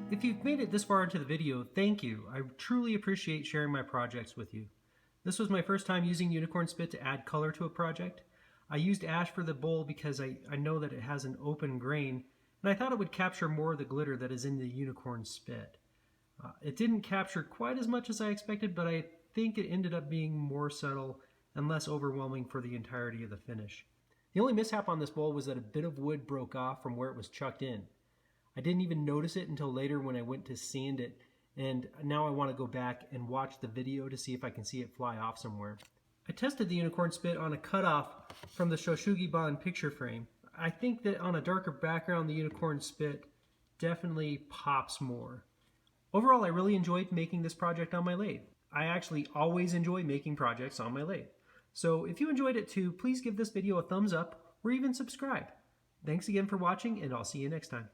If you've made it this far into the video, thank you. I truly appreciate sharing my projects with you. This was my first time using Unicorn SPiT to add color to a project. I used ash for the bowl because I know that it has an open grain, and I thought it would capture more of the glitter that is in the Unicorn SPiT. It didn't capture quite as much as I expected, but I think it ended up being more subtle and less overwhelming for the entirety of the finish. The only mishap on this bowl was that a bit of wood broke off from where it was chucked in. I didn't even notice it until later when I went to sand it, and now I want to go back and watch the video to see if I can see it fly off somewhere. I tested the Unicorn SPiT on a cutoff from the Shoshugibon picture frame. I think that on a darker background the Unicorn SPiT definitely pops more. Overall, I really enjoyed making this project on my lathe. I actually always enjoy making projects on my lathe. So if you enjoyed it too, please give this video a thumbs up or even subscribe. Thanks again for watching, and I'll see you next time.